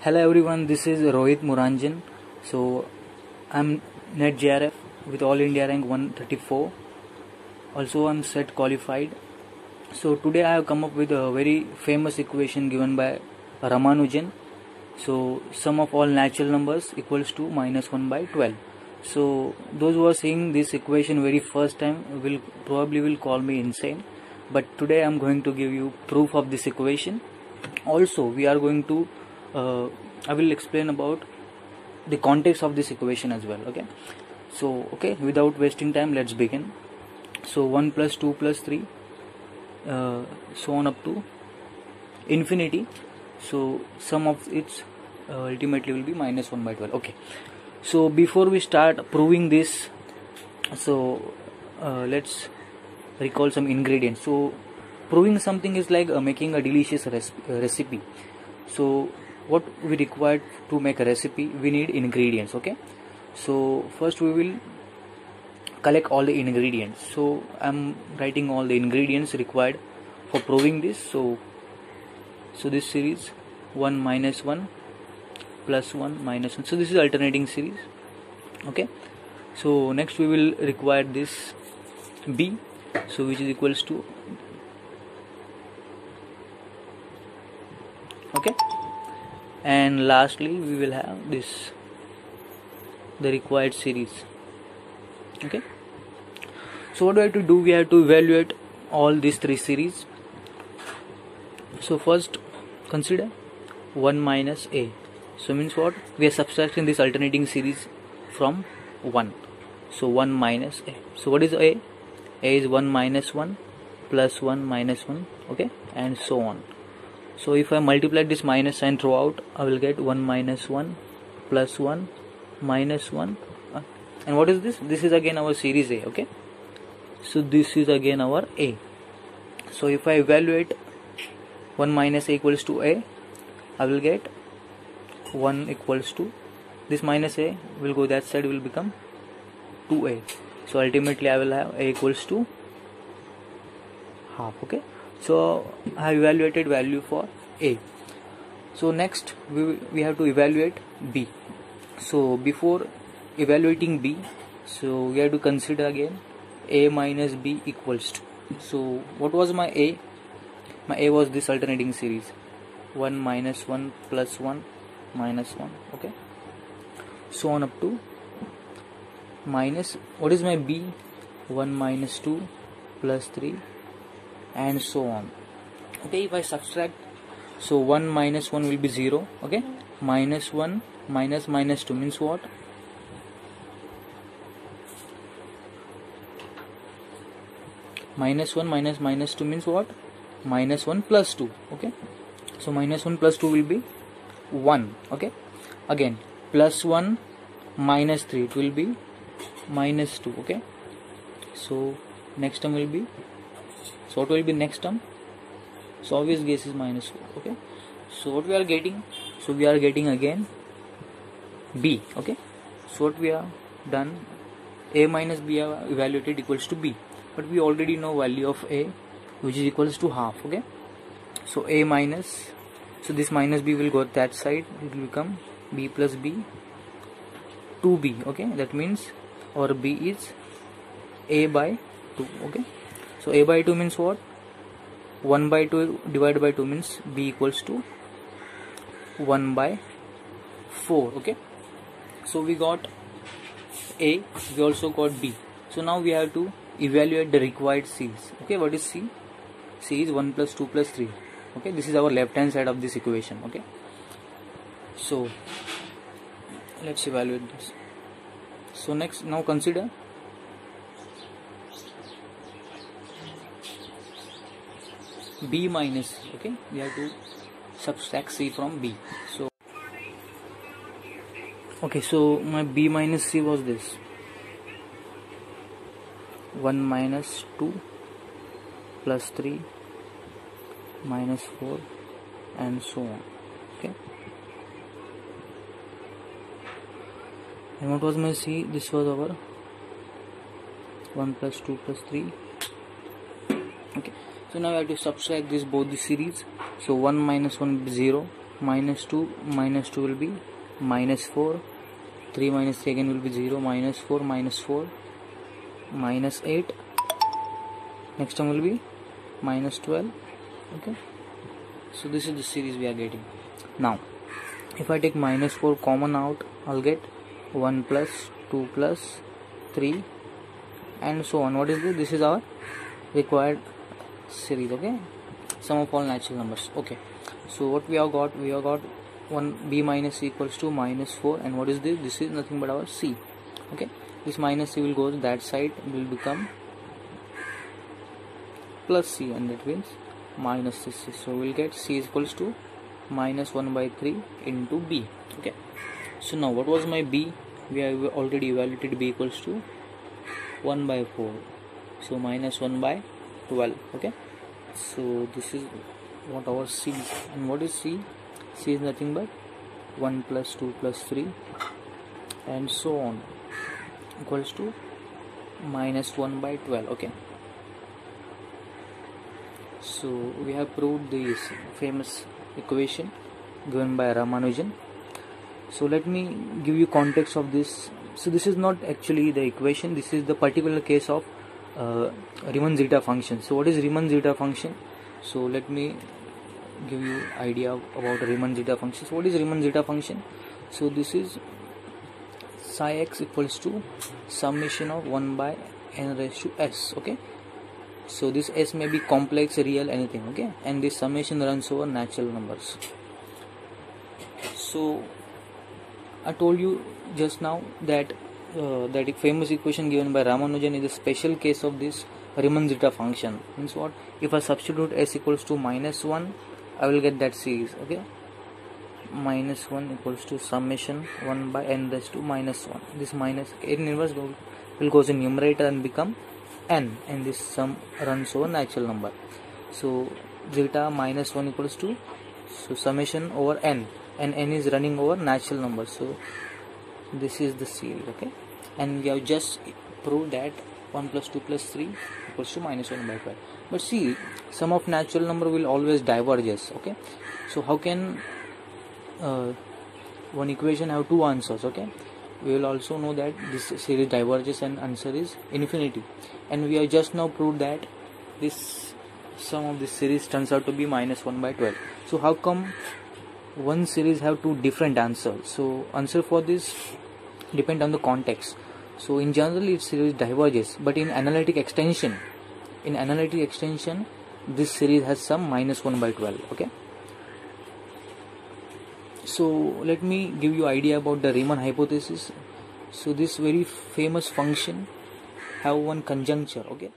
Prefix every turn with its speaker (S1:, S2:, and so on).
S1: Hello everyone, this is Rohit Muranjan. So I'm Net JRF with All India rank 134. Also I'm set qualified. So today I have come up with a very famous equation given by Ramanujan. So sum of all natural numbers equals to -1 by 12. So those who are seeing this equation very first time will call me insane. But today I'm going to give you proof of this equation. Also we are going to I will explain about the context of this equation as well. Okay, without wasting time, let's begin. So 1 plus 2 plus 3 so on up to infinity. So sum of its ultimately will be -1 by 12. Okay, so before we start proving this, so let's recall some ingredients. So proving something is like making a delicious recipe. So what we require to make a recipe, we need ingredients. Okay, so first we will collect all the ingredients. So I'm writing all the ingredients required for proving this. So this series 1 minus 1 plus 1 minus 1, so this is alternating series. Okay, so next we will require this b, so which is equals to, okay, and lastly we will have this, the required series. Okay, so what do we have to do? We have to evaluate all these three series. So first consider 1 minus a, so means what? We are subtracting this alternating series from 1, so 1 minus a. So what is a? A is 1 minus 1 plus 1 minus 1, okay, and so on. So if I multiply this minus sign throughout, I will get 1 minus 1 plus 1 minus 1, and what is this? This is again our series A. Okay, so this is again our A. So if I evaluate 1 minus a equals to a, I will get 1 equals to, this minus a will go that side, will become 2a. So ultimately I will have a equals to half. Okay, so I have evaluated value for a. So next we have to evaluate b. So before evaluating b, so we have to consider again a minus b equals to, so what was my a? My a was this alternating series 1 minus 1 plus 1 minus 1, okay, so on up to minus, what is my b? 1 minus 2 plus 3 and so on. Okay, if I subtract, so 1 minus 1 will be 0. Okay, minus 1 minus minus 2 means what? Minus 1 minus minus 2 means what? Minus 1 plus 2. Okay, so minus 1 plus 2 will be 1. Okay, again plus 1 minus 3, it will be minus 2. Okay, so next term will be, so what will be next term? So obvious guess is minus 4. Okay, so what we are getting? So we are getting again b. Okay, so what we have done, a minus b are evaluated equals to b, but we already know value of a, which is equals to half. Okay, so a minus, so this minus b will go that side, it will become b plus b, 2b. Okay, that means our b is a by 2. Okay, so a by 2 means what? 1 by 2 divided by 2 means b equals to 1 by 4. Okay, so we got a, we also got b. So now we have to evaluate the required c's. Okay, what is c? C is 1 plus 2 plus 3. Okay, this is our left hand side of this equation. Okay, so let's evaluate this. So next, now consider b minus c. Okay, we have to subtract c from b. So okay, so my b minus c was this 1 minus 2 plus 3 minus 4 and so on. Okay, and what was my c? This was our 1 plus 2 plus 3. Okay, so now I have to subtract this both the series. So 1 minus 1 will be 0, minus 2 will be minus 4, 3 minus 3 again will be 0, minus 4 minus 8, next time will be minus 12. Okay, so this is the series we are getting. Now if I take minus 4 common out, I'll get 1 plus 2 plus 3 and so on. What is this? This is our required series. Okay, sum of all natural numbers. Okay, so what we have got, 1 b minus c equals to minus 4, and what is this? This is nothing but our c. Okay, this minus c will go to that side, will become plus c, and that means minus c. So we'll get c is equals to minus 1 by 3 into b. Okay, so now what was my b? We have already evaluated b equals to 1 by 4, so minus 1 by 12. Okay, so this is what our c is. And what is c? C is nothing but 1 plus 2 plus 3 and so on, equals to minus 1 by 12. Okay, so we have proved this famous equation given by Ramanujan. So let me give you context of this. So this is not actually the equation, this is the particular case of Riemann zeta function. So what is Riemann zeta function? So let me give you idea about Riemann zeta function. So what is Riemann zeta function? So this is psi x equals to summation of 1 by n raised to s. Okay, so this s may be complex, real, anything. Okay, and this summation runs over natural numbers. So I told you just now that that famous equation given by Ramanujan is a special case of this Riemann zeta function. Means what? If I substitute s equals to minus 1, I will get that series. Okay, minus 1 equals to summation 1 by n raised to minus 1. This minus in inverse will go to numerator and become n, and this sum runs over natural number. So zeta minus 1 equals to, so summation over n, and n is running over natural number. So this is the series. Okay, and we have just proved that 1 plus 2 plus 3 equals to minus 1 by 12. But see, sum of natural number will always diverges. Okay, so how can one equation have two answers? Okay, we will also know that this series diverges and answer is infinity, and we have just now proved that this sum of this series turns out to be minus 1 by 12. So how come one series have two different answers? So answer for this depend on the context. So in general its series diverges, but in analytic extension this series has some minus 1 by 12. Okay, so let me give you idea about the Riemann hypothesis. So this very famous function have one conjuncture. Okay,